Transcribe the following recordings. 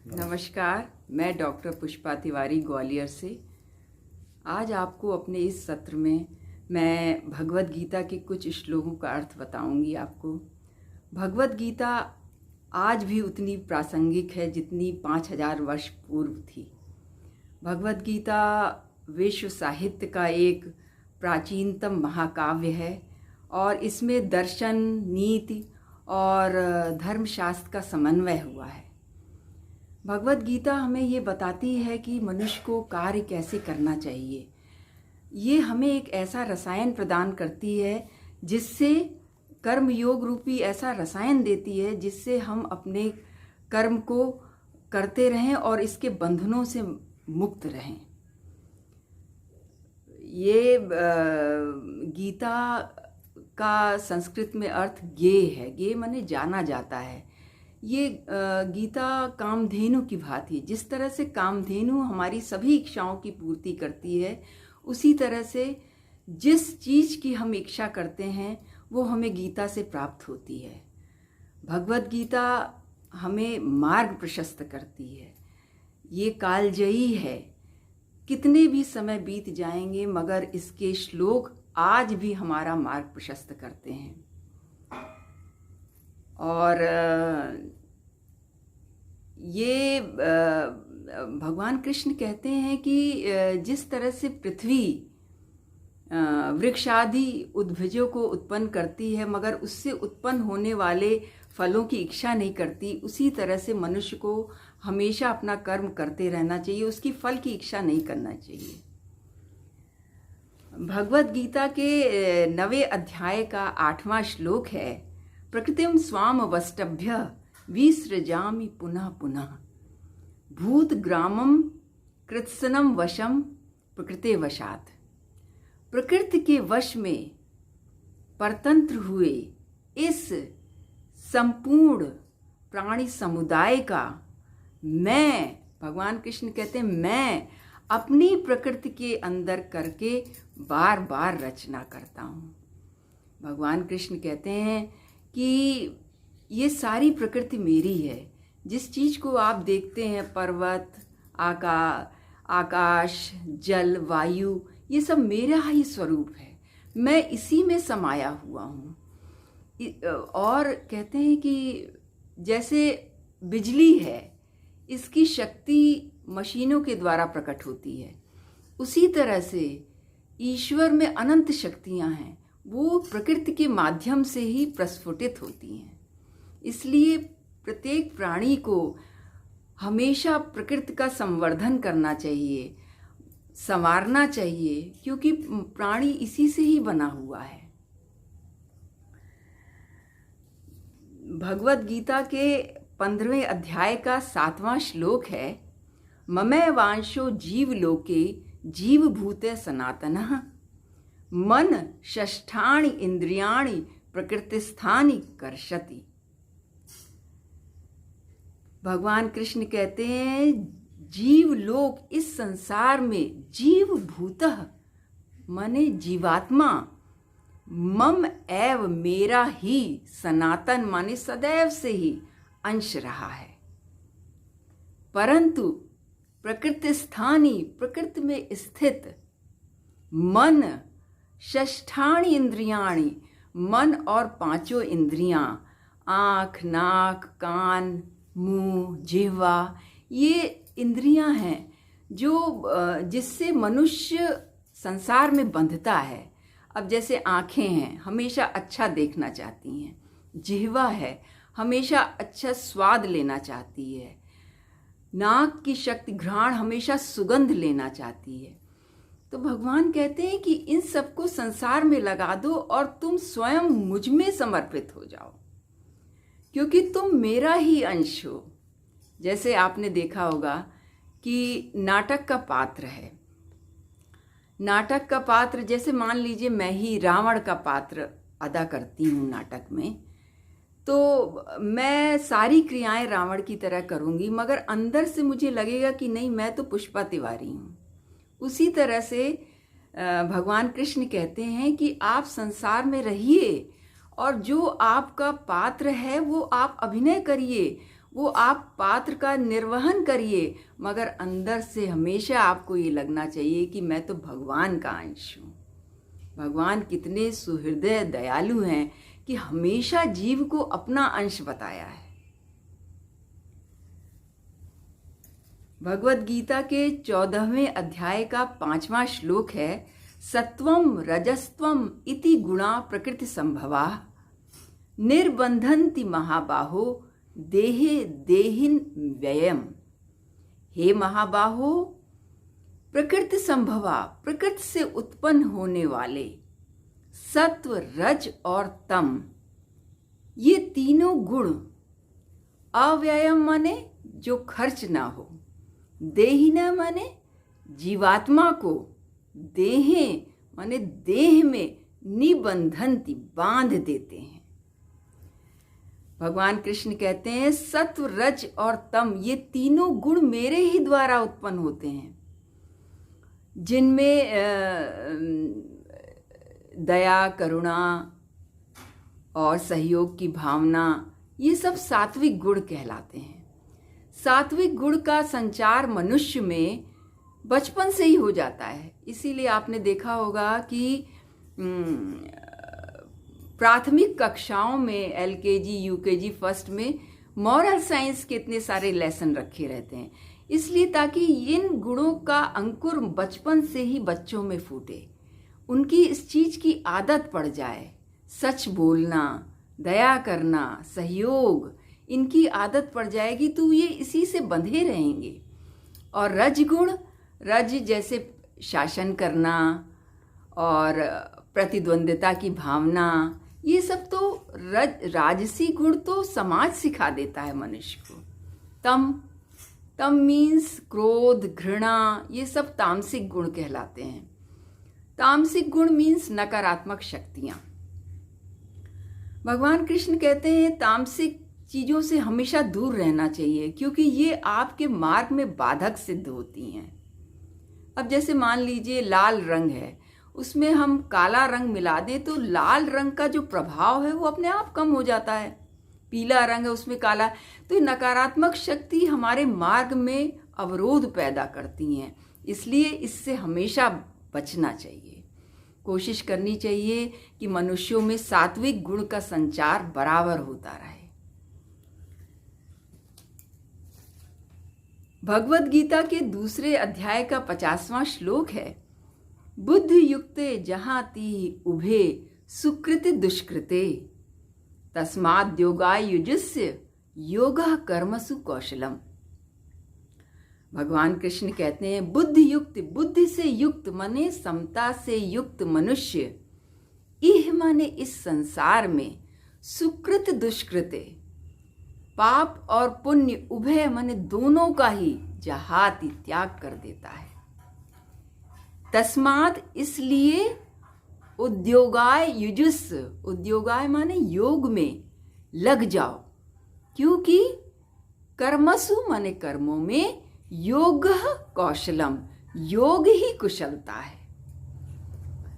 नमस्कार, मैं डॉक्टर पुष्पा तिवारी ग्वालियर से। आज आपको अपने इस सत्र में मैं भगवद गीता के कुछ श्लोकों का अर्थ बताऊंगी आपको। भगवद गीता आज भी उतनी प्रासंगिक है जितनी 5000 वर्ष पूर्व थी। भगवद गीता विश्व साहित्य का एक प्राचीनतम महाकाव्य है और इसमें दर्शन, नीति और धर्मशास्त्र का समन्वय हुआ है। भगवद गीता हमें ये बताती है कि मनुष्य को कार्य कैसे करना चाहिए। ये हमें एक ऐसा रसायन प्रदान करती है जिससे कर्मयोग रूपी ऐसा रसायन देती है जिससे हम अपने कर्म को करते रहें और इसके बंधनों से मुक्त रहें। ये गीता का संस्कृत में अर्थ ज्ञेय है। ज्ञेय माने जाना जाता है। ये गीता कामधेनु की भांति, जिस तरह से कामधेनु हमारी सभी इच्छाओं की पूर्ति करती है, उसी तरह से जिस चीज़ की हम इच्छा करते हैं वो हमें गीता से प्राप्त होती है। भगवद गीता हमें मार्ग प्रशस्त करती है। ये कालजयी है। कितने भी समय बीत जाएंगे मगर इसके श्लोक आज भी हमारा मार्ग प्रशस्त करते हैं। और ये भगवान कृष्ण कहते हैं कि जिस तरह से पृथ्वी वृक्षादि उद्भिजों को उत्पन्न करती है मगर उससे उत्पन्न होने वाले फलों की इच्छा नहीं करती, उसी तरह से मनुष्य को हमेशा अपना कर्म करते रहना चाहिए, उसकी फल की इच्छा नहीं करना चाहिए। भगवद गीता के 9वें अध्याय का 8वां श्लोक है, प्रकृतिम स्वाम वष्टभ्य विसृजामि पुनः पुनः भूत ग्रामम कृत्सनम वशम प्रकृते वशात। प्रकृति के वश में परतंत्र हुए इस संपूर्ण प्राणी समुदाय का मैं, भगवान कृष्ण कहते हैं, मैं अपनी प्रकृति के अंदर करके बार बार रचना करता हूँ। भगवान कृष्ण कहते हैं कि ये सारी प्रकृति मेरी है। जिस चीज़ को आप देखते हैं, पर्वत, आकाश, जल, वायु, ये सब मेरा ही स्वरूप है। मैं इसी में समाया हुआ हूँ। और कहते हैं कि जैसे बिजली है, इसकी शक्ति मशीनों के द्वारा प्रकट होती है, उसी तरह से ईश्वर में अनंत शक्तियाँ हैं, वो प्रकृति के माध्यम से ही प्रस्फुटित होती हैं। इसलिए प्रत्येक प्राणी को हमेशा प्रकृति का संवर्धन करना चाहिए, संवारना चाहिए, क्योंकि प्राणी इसी से ही बना हुआ है। भगवद गीता के 15वें अध्याय का 7वां श्लोक है, ममै वांशो जीवलोके जीवभूते सनातनः मन षष्ठानि इंद्रियाणि प्रकृतिस्थानि कर्षति। भगवान कृष्ण कहते हैं जीवलोक, इस संसार में जीवभूतः माने जीवात्मा, मम एव मेरा ही, सनातन माने सदैव से ही अंश रहा है। परंतु प्रकृति स्थानी, प्रकृति में स्थित मन, षष्ठानि इंद्रियाणि, मन और 5 इंद्रियां, आँख, नाक, कान, मुंह, जिह्वा, ये इंद्रियां हैं जो जिससे मनुष्य संसार में बंधता है। अब जैसे आँखें हैं, हमेशा अच्छा देखना चाहती हैं। जिह्वा है, हमेशा अच्छा स्वाद लेना चाहती है। नाक की शक्ति, घ्राण, हमेशा सुगंध लेना चाहती है। तो भगवान कहते हैं कि इन सबको संसार में लगा दो और तुम स्वयं मुझ में समर्पित हो जाओ, क्योंकि तुम मेरा ही अंश हो। जैसे आपने देखा होगा कि नाटक का पात्र है। नाटक का पात्र, जैसे मान लीजिए मैं ही रावण का पात्र अदा करती हूँ नाटक में, तो मैं सारी क्रियाएं रावण की तरह करूँगी, मगर अंदर से मुझे लगेगा कि नहीं, मैं तो पुष्पा तिवारी हूँ। उसी तरह से भगवान कृष्ण कहते हैं कि आप संसार में रहिए और जो आपका पात्र है वो आप अभिनय करिए, वो आप पात्र का निर्वहन करिए, मगर अंदर से हमेशा आपको ये लगना चाहिए कि मैं तो भगवान का अंश हूँ। भगवान कितने सुहृदय दयालु हैं कि हमेशा जीव को अपना अंश बताया है। भगवत गीता के 14वें अध्याय का 5वां श्लोक है, सत्वम रजस्त्वम इति गुणा प्रकृति संभवा निर्बंधन्ति महाबाहो देहे देहिन व्ययम। हे महाबाहो, प्रकृति संभवा, प्रकृति से उत्पन्न होने वाले सत्व, रज और तम, ये तीनों गुण अव्ययम माने जो खर्च ना हो, देहिना माने जीवात्मा को, देहे माने देह में, निबंधन्ति बांध देते हैं। भगवान कृष्ण कहते हैं सत्व, रज और तम ये तीनों गुण मेरे ही द्वारा उत्पन्न होते हैं, जिनमें दया, करुणा और सहयोग की भावना, ये सब सात्विक गुण कहलाते हैं। सात्विक गुण का संचार मनुष्य में बचपन से ही हो जाता है। इसीलिए आपने देखा होगा कि प्राथमिक कक्षाओं में LKG, UKG, फर्स्ट में मॉरल साइंस के इतने सारे लेसन रखे रहते हैं, इसलिए ताकि इन गुणों का अंकुर बचपन से ही बच्चों में फूटे, उनकी इस चीज की आदत पड़ जाए। सच बोलना, दया करना, सहयोग, इनकी आदत पड़ जाएगी तो ये इसी से बंधे रहेंगे। और रजगुण, रज जैसे शासन करना और प्रतिद्वंद्विता की भावना, ये सब तो राजसी गुण तो समाज सिखा देता है मनुष्य को। तम मीन्स क्रोध, घृणा, ये सब तामसिक गुण कहलाते हैं। तामसिक गुण मीन्स नकारात्मक शक्तियां। भगवान कृष्ण कहते हैं तामसिक चीजों से हमेशा दूर रहना चाहिए, क्योंकि ये आपके मार्ग में बाधक सिद्ध होती हैं। अब जैसे मान लीजिए लाल रंग है, उसमें हम काला रंग मिला दें तो लाल रंग का जो प्रभाव है वो अपने आप कम हो जाता है। पीला रंग है, उसमें काला, तो ये नकारात्मक शक्ति हमारे मार्ग में अवरोध पैदा करती हैं। इसलिए इससे हमेशा बचना चाहिए। कोशिश करनी चाहिए कि मनुष्यों में सात्विक गुण का संचार बराबर होता रहे। भगवत गीता के दूसरे अध्याय का 50वां श्लोक है, बुद्ध युक्ते जहाती उभे सुकृति दुष्कृते तस्माद् योगाय युज्यस्य योगः कर्मसु कौशलम। भगवान कृष्ण कहते हैं बुद्धि युक्त, बुद्धि से युक्त माने समता से युक्त मनुष्य, इह माने इस संसार में, सुकृत दुष्कृते, पाप और पुण्य उभय माने दोनों का ही जहाति त्याग कर देता है। तस्मात् इसलिए उद्योगाय युजुस्, उद्योगाय माने योग में लग जाओ, क्योंकि कर्मसु माने कर्मों में, योग कौशलम, योग ही कुशलता है।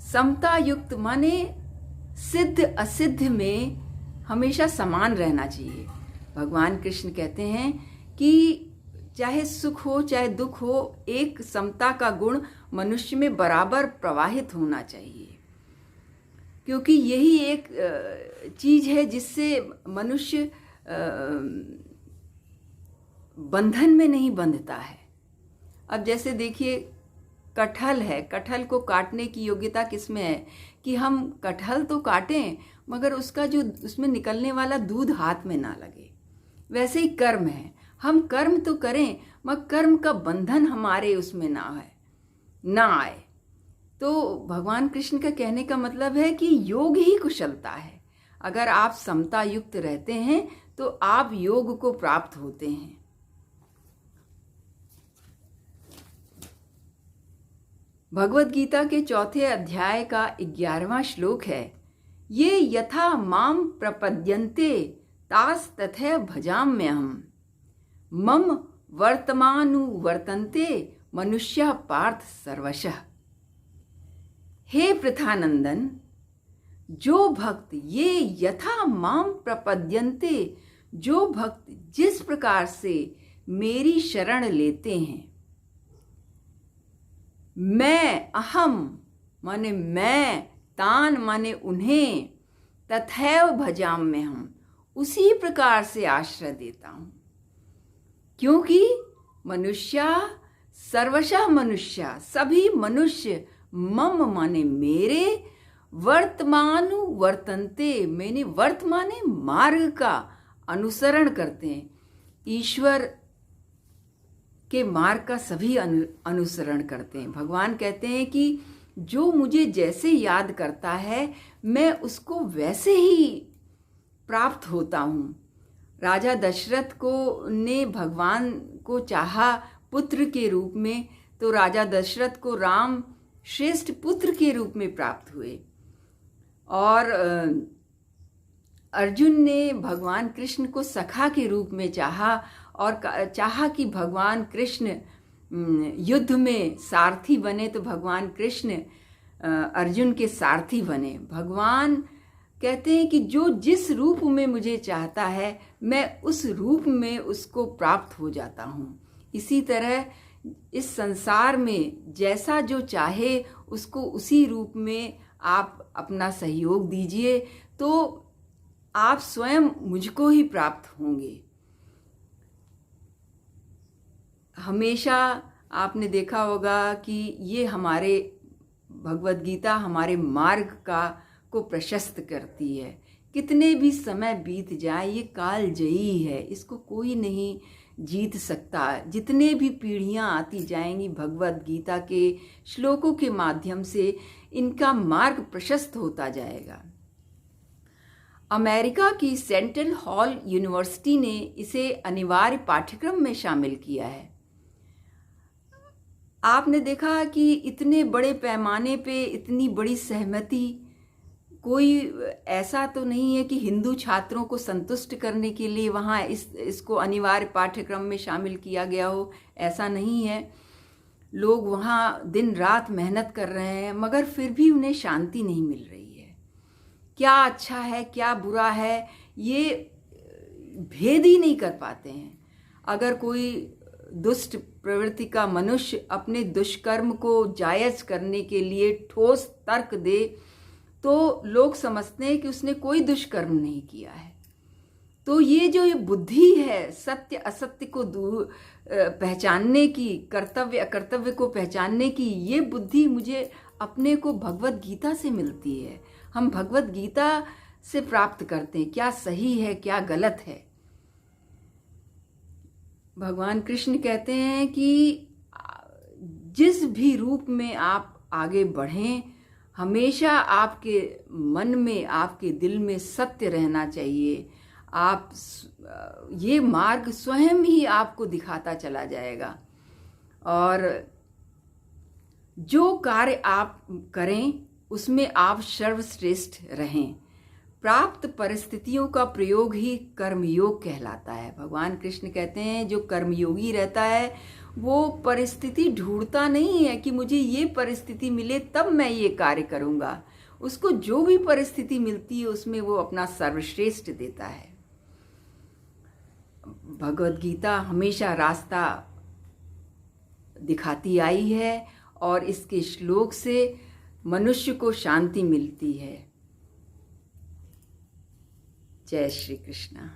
समता युक्त माने सिद्ध असिद्ध में हमेशा समान रहना चाहिए। भगवान कृष्ण कहते हैं कि चाहे सुख हो चाहे दुख हो, एक समता का गुण मनुष्य में बराबर प्रवाहित होना चाहिए, क्योंकि यही एक चीज है जिससे मनुष्य बंधन में नहीं बंधता है। अब जैसे देखिए कटहल है, कटहल को काटने की योग्यता किसमें है कि हम कटहल तो काटें मगर उसका जो उसमें निकलने वाला दूध हाथ में ना लगे। वैसे ही कर्म है, हम कर्म तो करें मगर कर्म का बंधन हमारे उसमें ना आए। तो भगवान कृष्ण का कहने का मतलब है कि योग ही कुशलता है। अगर आप समता युक्त रहते हैं तो आप योग को प्राप्त होते हैं। भगवत गीता के 4थे अध्याय का 11वां श्लोक है, ये यथा माम प्रपद्यन्ते तास तथैव भजाम्यहम् मम वर्तमानुवर्तन्ते मनुष्यः पार्थ सर्वशः। हे पृथानंदन, जो भक्त ये यथा माम प्रपद्यन्ते, जो भक्त जिस प्रकार से मेरी शरण लेते हैं, मैं अहम माने मैं, तान माने उन्हें, तथैव भजाम में हम, उसी प्रकार से आश्रय देता हूं। क्योंकि मनुष्या सर्वशः मनुष्या, सभी मनुष्य मम माने मेरे, वर्तमानु वर्तन्ते मैंने वर्तमाने मार्ग का अनुसरण करते हैं। ईश्वर के मार्ग का सभी अनुसरण करते हैं। भगवान कहते हैं कि जो मुझे जैसे याद करता है मैं उसको वैसे ही प्राप्त होता हूँ। राजा दशरथ को ने भगवान को चाहा पुत्र के रूप में, तो राजा दशरथ को राम श्रेष्ठ पुत्र के रूप में प्राप्त हुए। और अर्जुन ने भगवान कृष्ण को सखा के रूप में चाहा और चाहा कि भगवान कृष्ण युद्ध में सारथी बने, तो भगवान कृष्ण अर्जुन के सारथी बने। भगवान कहते हैं कि जो जिस रूप में मुझे चाहता है मैं उस रूप में उसको प्राप्त हो जाता हूँ। इसी तरह इस संसार में जैसा जो चाहे उसको उसी रूप में आप अपना सहयोग दीजिए, तो आप स्वयं मुझको ही प्राप्त होंगे। हमेशा आपने देखा होगा कि ये हमारे भगवद गीता हमारे मार्ग को प्रशस्त करती है। कितने भी समय बीत जाए ये कालजयी है, इसको कोई नहीं जीत सकता। जितने भी पीढ़ियां आती जाएंगी भगवद गीता के श्लोकों के माध्यम से इनका मार्ग प्रशस्त होता जाएगा। अमेरिका की सेंट्रल हॉल यूनिवर्सिटी ने इसे अनिवार्य पाठ्यक्रम में शामिल किया है। आपने देखा कि इतने बड़े पैमाने पे इतनी बड़ी सहमति, कोई ऐसा तो नहीं है कि हिंदू छात्रों को संतुष्ट करने के लिए वहाँ इसको अनिवार्य पाठ्यक्रम में शामिल किया गया हो, ऐसा नहीं है। लोग वहाँ दिन रात मेहनत कर रहे हैं मगर फिर भी उन्हें शांति नहीं मिल रही है। क्या अच्छा है क्या बुरा है ये भेद ही नहीं कर पाते हैं। अगर कोई दुष्ट प्रवृत्ति का मनुष्य अपने दुष्कर्म को जायज करने के लिए ठोस तर्क दे तो लोग समझते हैं कि उसने कोई दुष्कर्म नहीं किया है। तो ये जो ये बुद्धि है सत्य असत्य को पहचानने की, कर्तव्य अकर्तव्य को पहचानने की, ये बुद्धि मुझे अपने को भगवद गीता से मिलती है। हम भगवद गीता से प्राप्त करते हैं क्या सही है क्या गलत है। भगवान कृष्ण कहते हैं कि जिस भी रूप में आप आगे बढ़ें, हमेशा आपके मन में आपके दिल में सत्य रहना चाहिए। आप ये मार्ग स्वयं ही आपको दिखाता चला जाएगा। और जो कार्य आप करें उसमें आप सर्वश्रेष्ठ रहें। प्राप्त परिस्थितियों का प्रयोग ही कर्मयोग कहलाता है। भगवान कृष्ण कहते हैं जो कर्मयोगी रहता है वो परिस्थिति ढूंढता नहीं है कि मुझे ये परिस्थिति मिले तब मैं ये कार्य करूँगा। उसको जो भी परिस्थिति मिलती है उसमें वो अपना सर्वश्रेष्ठ देता है। भगवद गीता हमेशा रास्ता दिखाती आई है और इसके श्लोक से मनुष्य को शांति मिलती है। जय श्री कृष्ण।